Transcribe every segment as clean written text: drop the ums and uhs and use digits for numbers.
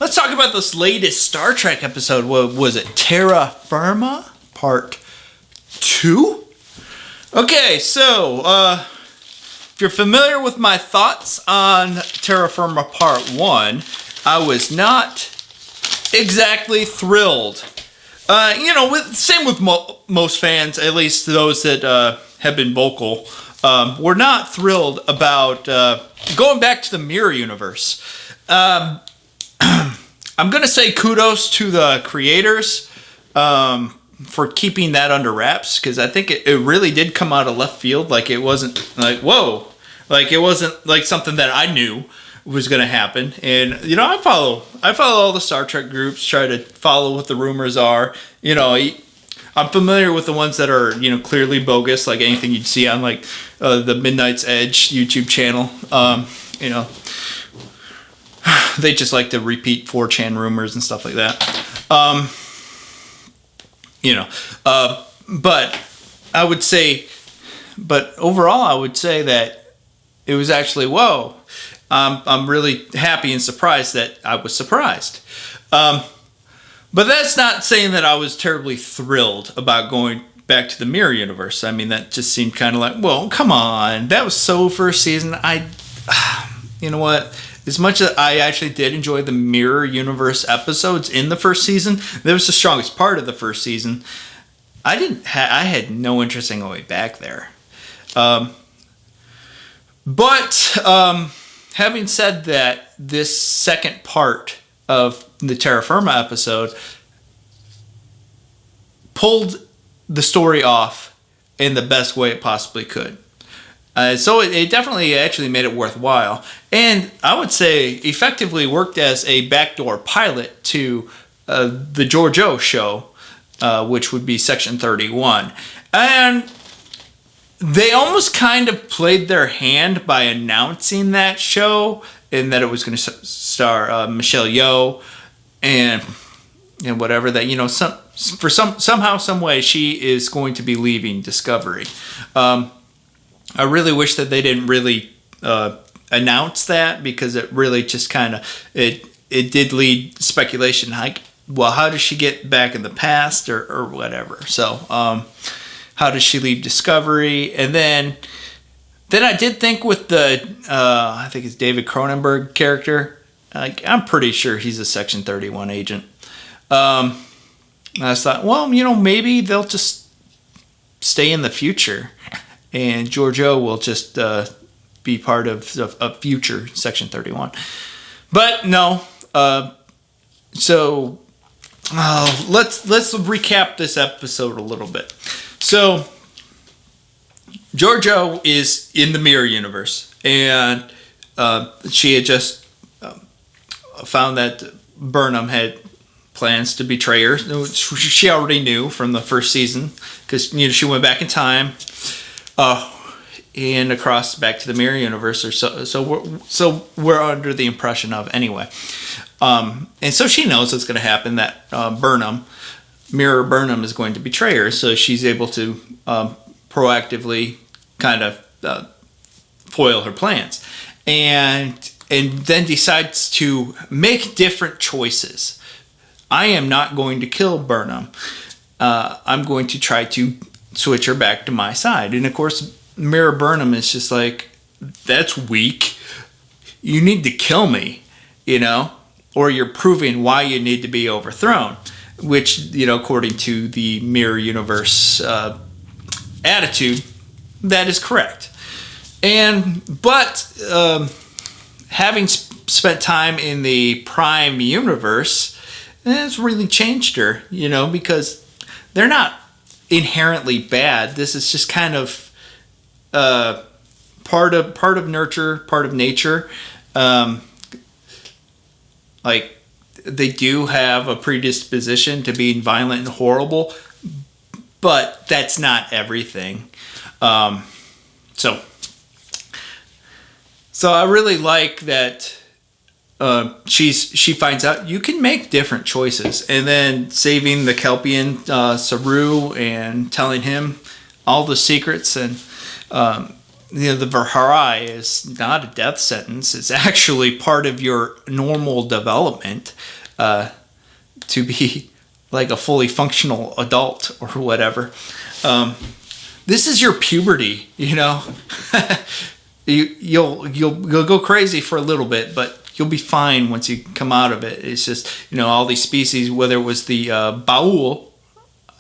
let's talk about this latest Star Trek episode. What was it? Terra Firma Part 2? Okay, so, if you're familiar with my thoughts on Terra Firma Part 1, I was not exactly thrilled. Same with most fans, at least those that have been vocal, were not thrilled about going back to the mirror universe. I'm going to say kudos to the creators for keeping that under wraps, because I think it really did come out of left field. Like, it wasn't like, whoa. Like, it wasn't like something that I knew was going to happen. And, I follow all the Star Trek groups, try to follow what the rumors are. I'm familiar with the ones that are, clearly bogus, like anything you'd see on, like, the Midnight's Edge YouTube channel. They just like to repeat 4chan rumors and stuff like that. But I would say, overall, I would say that it was actually, whoa. I'm really happy and surprised that I was surprised. But that's not saying that I was terribly thrilled about going back to the mirror universe. I mean, that just seemed kind of like, well, come on. That was so first season. You know what? As much as I actually did enjoy the mirror universe episodes in the first season, that was the strongest part of the first season. I had no interest in going back there. But having said that, this second part of the Terra Firma episode pulled the story off in the best way it possibly could. So it definitely actually made it worthwhile. And I would say effectively worked as a backdoor pilot to the Georgiou show, which would be Section 31. And they almost kind of played their hand by announcing that show, and that it was going to star Michelle Yeoh and whatever, that somehow, some way she is going to be leaving Discovery. I really wish that they didn't really announce that, because it really just kind of it did lead speculation. Like, well, how does she get back in the past or whatever? So how does she leave Discovery? And then I did think with the I think it's David Cronenberg character. I'm pretty sure he's a Section 31 agent. I just thought, well, maybe they'll just stay in the future, and Georgiou will just be part of a future Section 31. But no. So let's recap this episode a little bit. So Georgiou is in the mirror universe, and she had just found that Burnham had plans to betray her. She already knew from the first season, because she went back in time and across back to the mirror universe, or so we're under the impression of anyway. And so she knows what's going to happen, that Mirror Burnham is going to betray her, so she's able to proactively kind of foil her plans, and then decides to make different choices. I am not going to kill Burnham. I'm going to try to switch her back to my side. And of course, Mirror Burnham is just like, that's weak. You need to kill me, or you're proving why you need to be overthrown. Which, according to the mirror universe attitude, that is correct. But having spent time in the Prime universe, it's really changed her, because they're not inherently bad. This is just kind of part of nurture, part of nature. Like, they do have a predisposition to being violent and horrible, but that's not everything. So I really like that she finds out you can make different choices, and then saving the Kelpian Saru and telling him all the secrets, and the Verharai is not a death sentence. It's actually part of your normal development to be like a fully functional adult or whatever. This is your puberty, You'll go crazy for a little bit, but you'll be fine once you come out of it. It's just, all these species, whether it was the Baul,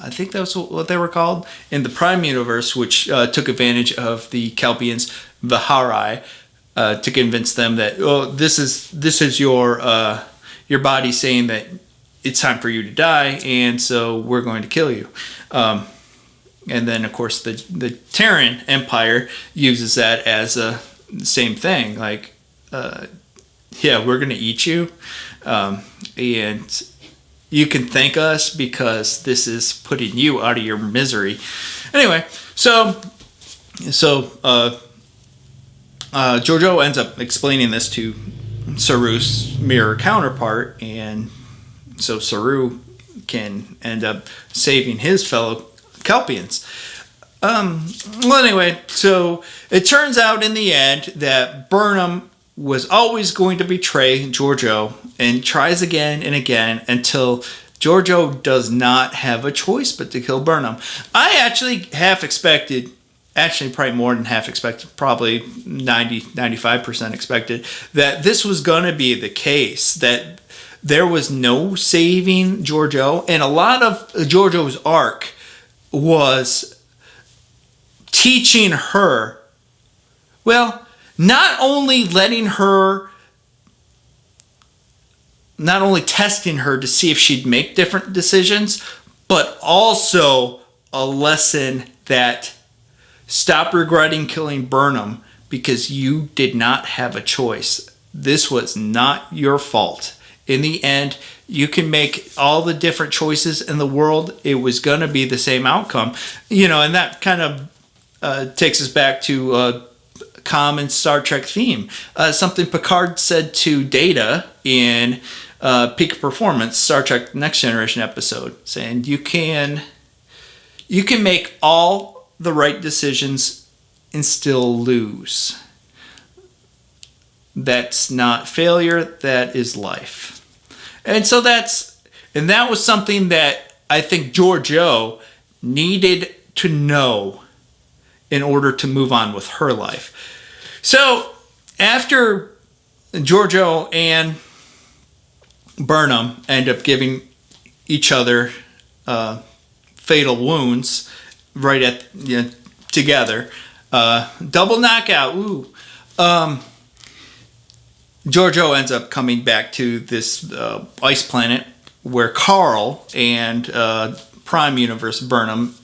I think that's what they were called, in the Prime Universe, which took advantage of the Kelpians' Viharai to convince them that, this is your body saying that it's time for you to die, and so we're going to kill you. And then, of course, the Terran Empire uses that as the same thing. Like, we're going to eat you. And you can thank us because this is putting you out of your misery. Anyway, so Giorgio ends up explaining this to Saru's mirror counterpart. And so Saru can end up saving his fellow Kelpians. Anyway, so it turns out in the end that Burnham was always going to betray Giorgio and tries again and again until Giorgio does not have a choice but to kill Burnham. I actually probably more than half expected, probably 95% expected that this was going to be the case, that there was no saving Giorgio, and a lot of Giorgio's arc was teaching her, not only testing her to see if she'd make different decisions, but also a lesson that stop regretting killing Burnham because you did not have a choice. This was not your fault. In the end, you can make all the different choices in the world. It was going to be the same outcome. And that kind of takes us back to a common Star Trek theme. Something Picard said to Data in Peak Performance, Star Trek Next Generation episode, saying you can make all the right decisions and still lose. That's not failure, that is life. And so that was something that I think Giorgio needed to know in order to move on with her life. So after Giorgio and Burnham end up giving each other fatal wounds together, double knockout, Giorgio ends up coming back to this ice planet where Carl and Prime Universe Burnham.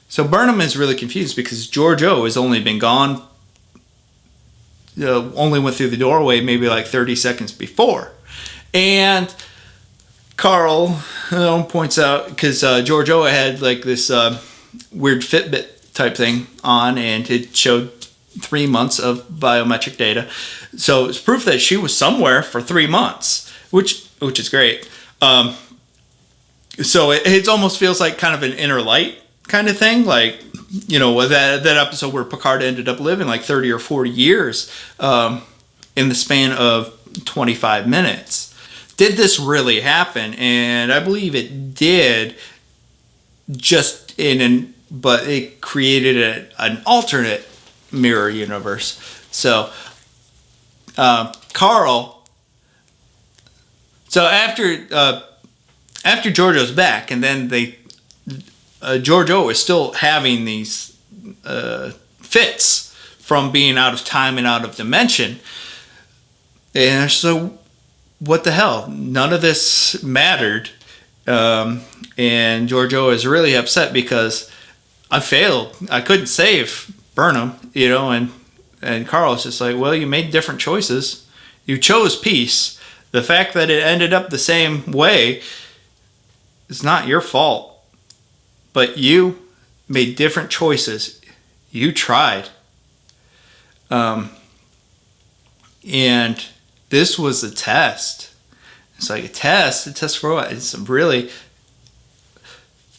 So Burnham is really confused because Giorgio has only been gone, only went through the doorway maybe like 30 seconds before. And Carl points out, because Giorgio had like this weird Fitbit type thing on, and it showed 3 months of biometric data. So it's proof that she was somewhere for 3 months, which is great. So it almost feels like kind of an inner light kind of thing, like that episode where Picard ended up living like 30 or 40 years in the span of 25 minutes. Did this really happen? And I believe it did, but it created an alternate mirror universe. So Carl, so after Giorgio's back, and then Giorgio is still having these fits from being out of time and out of dimension, and so what the hell? None of this mattered, and Giorgio is really upset because I failed. I couldn't save Burnham, and Carl's just like, well, you made different choices. You chose peace. The fact that it ended up the same way is not your fault. But you made different choices. You tried. And this was a test. It's like a test for what? It's really,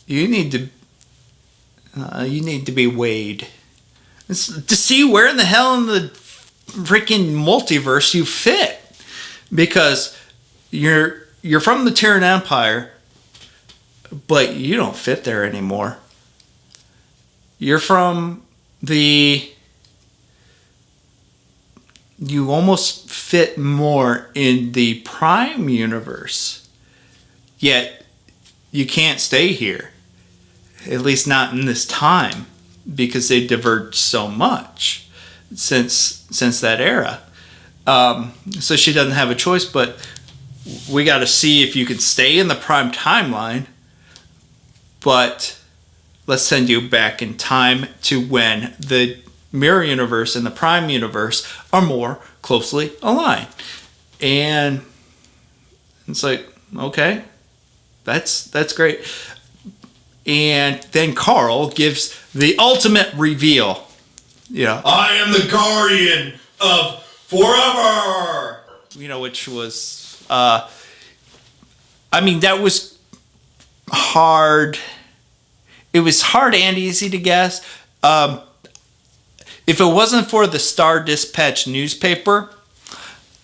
you need to be weighed. It's to see where in the hell in the freaking multiverse you fit, because you're from the Terran Empire, but you don't fit there anymore. You're from the... You almost fit more in the Prime universe, yet you can't stay here, at least not in this time, because they diverged so much since that era. So she doesn't have a choice, but we got to see if you can stay in the Prime timeline, but let's send you back in time to when the Mirror Universe and the Prime Universe are more closely aligned. And it's like, okay, that's great. And then Carl gives the ultimate reveal. I am the guardian of forever. Which was, that was hard. It was hard and easy to guess. If it wasn't for the Star Dispatch newspaper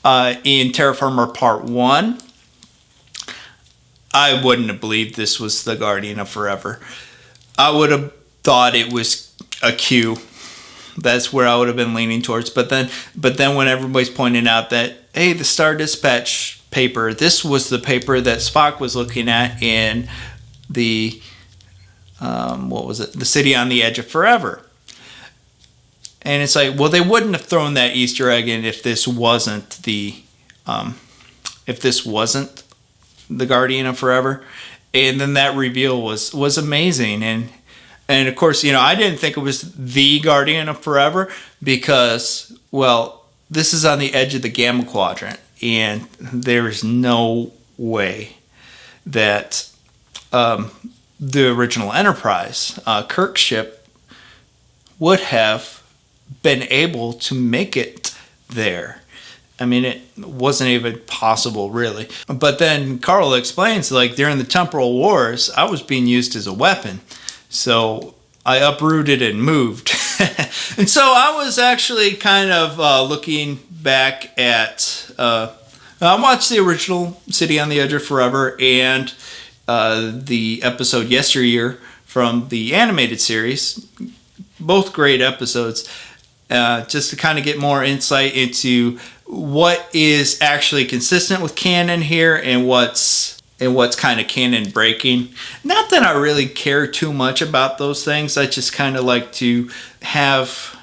in Terra Firma Part 1, I wouldn't have believed this was the Guardian of Forever. I would have thought it was a Q. That's where I would have been leaning towards. But then when everybody's pointing out that, hey, the Star Dispatch paper, this was the paper that Spock was looking at in the, the City on the Edge of Forever. And it's like, well, they wouldn't have thrown that Easter egg in if this wasn't the Guardian of Forever. And then that reveal was amazing. And of course, I didn't think it was the Guardian of Forever because, well, this is on the edge of the Gamma Quadrant, and there is no way that the original Enterprise, Kirk's ship, would have been able to make it there. It wasn't even possible, really. But then Carl explains, during the Temporal Wars, I was being used as a weapon. So I uprooted and moved. And so I was actually kind of looking back at... I watched the original City on the Edge of Forever and the episode Yesteryear from the animated series. Both great episodes. Just to kind of get more insight into what is actually consistent with canon here and what's kind of canon breaking. Not that I really care too much about those things. I just kind of like to have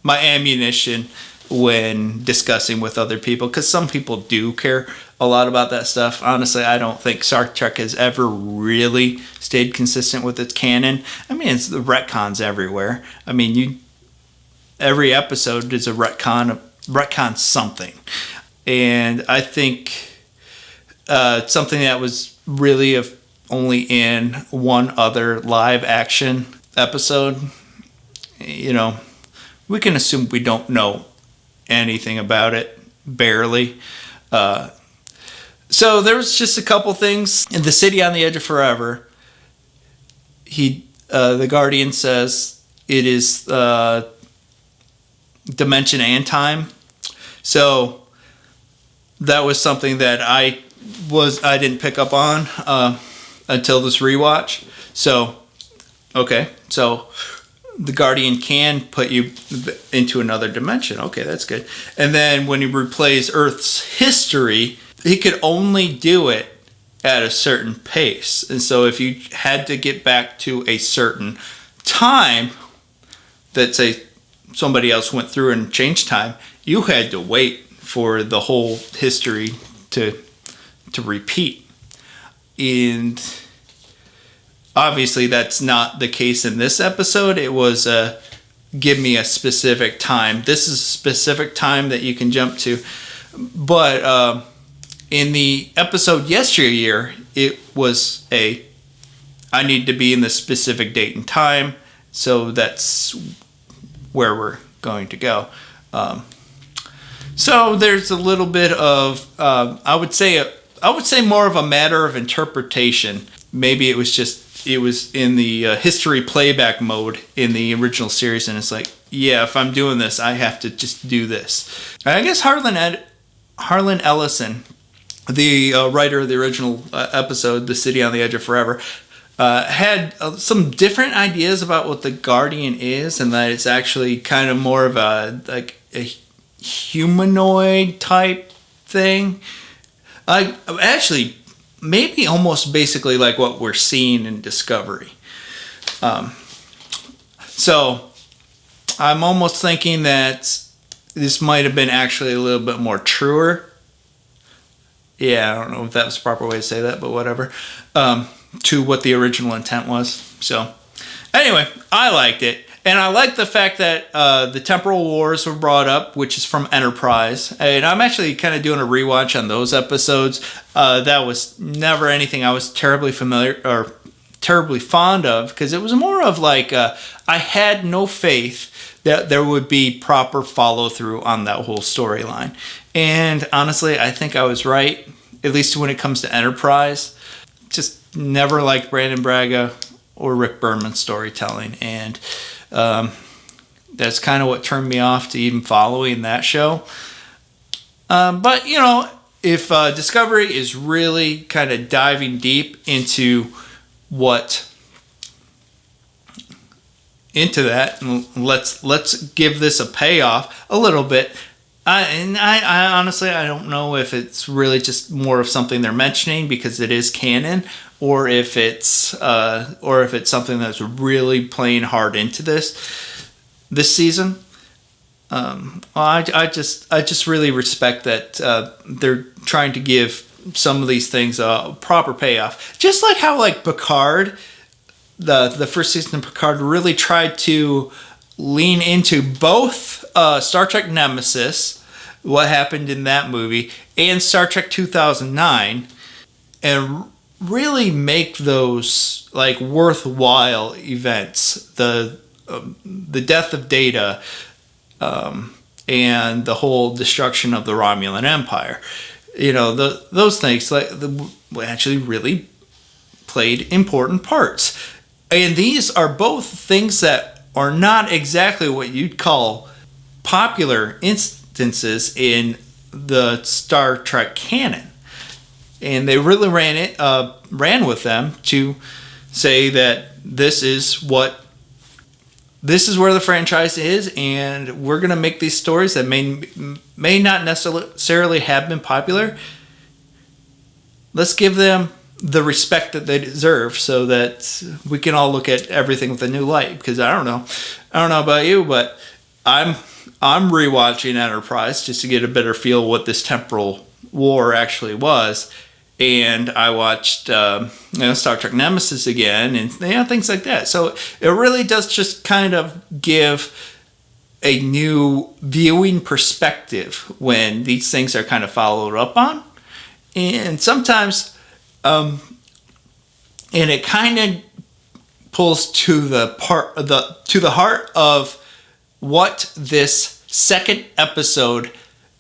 my ammunition when discussing with other people, because some people do care a lot about that stuff. Honestly, I don't think Star Trek has ever really stayed consistent with its canon. It's the retcons everywhere. Every episode is a retcon something. And I think something that was really only in one other live action episode, we can assume we don't know anything about it, barely. So there was just a couple things. In the City on the Edge of Forever, the Guardian says it is dimension and time. So that was something that I didn't pick up on until this rewatch. So so the Guardian can put you into another dimension. Okay, that's good. And then when he replays Earth's history, he could only do it at a certain pace. And so if you had to get back to a certain time that, say, somebody else went through and changed time, you had to wait for the whole history to repeat. And obviously that's not the case in this episode. It was give me a specific time. This is a specific time that you can jump to. But in the episode Yesteryear, it was I need to be in the specific date and time. So that's where we're going to go. So there's a little bit of, I would say more of a matter of interpretation. Maybe it was just it was in the history playback mode in the original series, and it's like, yeah, if I'm doing this, I have to just do this. And I guess Harlan Ellison, the writer of the original episode, The City on the Edge of Forever, had some different ideas about what the Guardian is, and that it's actually kind of more of a humanoid type thing. Actually, maybe almost basically like what we're seeing in Discovery. So I'm almost thinking that this might have been actually a little bit more truer. Yeah, I don't know if that was the proper way to say that, but whatever. To what the original intent was. So anyway, I liked it. And I like the fact that the temporal wars were brought up, which is from Enterprise. And I'm actually kind of doing a rewatch on those episodes. That was never anything I was terribly familiar or terribly fond of, because it was more of like I had no faith that there would be proper follow through on that whole storyline. And honestly, I think I was right, at least when it comes to Enterprise. Just never liked Brandon Braga or Rick Berman's storytelling, and that's kind of what turned me off to even following that show. But you know, if Discovery is really kind of diving deep into that, and let's give this a payoff a little bit. I honestly, I don't know if it's really just more of something they're mentioning because it is canon, or if it's something that's really playing hard into this season. I just really respect that they're trying to give some of these things a proper payoff, just like how like Picard, the first season of Picard really tried to lean into both Star Trek Nemesis, what happened in that movie, and Star Trek 2009, and really make those like worthwhile events. The death of Data, and the whole destruction of the Romulan Empire. You know, those things actually really played important parts. And these are both things that are not exactly what you'd call popular instances in the Star Trek canon. And they really ran with them to say that this is where the franchise is, and we're going to make these stories that may not necessarily have been popular. Let's give them the respect that they deserve, so that we can all look at everything with a new light. Because I don't know about you, but I'm rewatching Enterprise just to get a better feel what this temporal war actually was, and I watched Star Trek Nemesis again, and things like that. So it really does just kind of give a new viewing perspective when these things are kind of followed up on, and sometimes. And it kind of pulls to the heart of what this second episode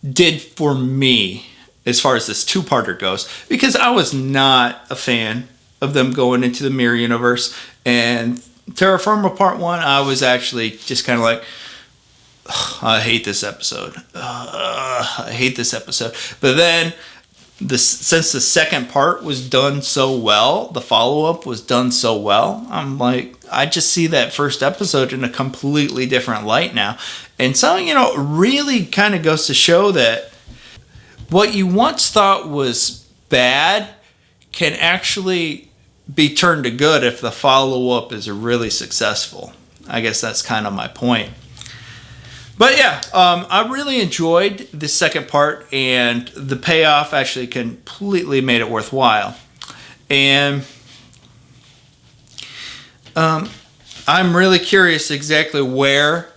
did for me as far as this two-parter goes, because I was not a fan of them going into the mirror universe. And Terra Firma Part 1, I was actually just kind of like, I hate this episode. I hate this episode. But then since the second part was done so well, the follow-up was done so well, I'm like, I just see that first episode in a completely different light now. And so, it really kind of goes to show that what you once thought was bad can actually be turned to good if the follow-up is really successful. I guess that's kind of my point. But yeah, I really enjoyed the second part, and the payoff actually completely made it worthwhile. And I'm really curious exactly where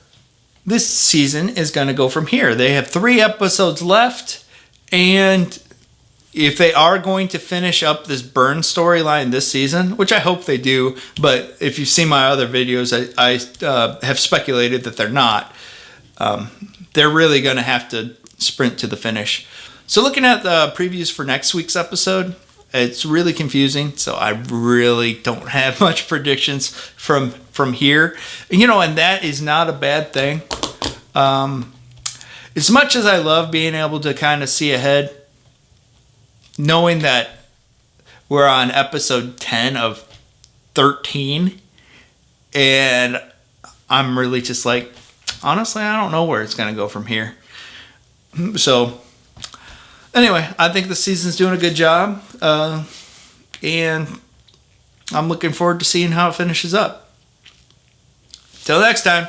this season is going to go from here. They have 3 episodes left, and if they are going to finish up this Burn storyline this season, which I hope they do, but if you've seen my other videos, I have speculated that they're not. They're really going to have to sprint to the finish. So looking at the previews for next week's episode, It's really confusing, so I really don't have much predictions from here. And that is not a bad thing. As much as I love being able to kind of see ahead, knowing that we're on episode 10 of 13, and I'm really just like, honestly, I don't know where it's going to go from here. So, anyway, I think the season's doing a good job, and I'm looking forward to seeing how it finishes up. Till next time.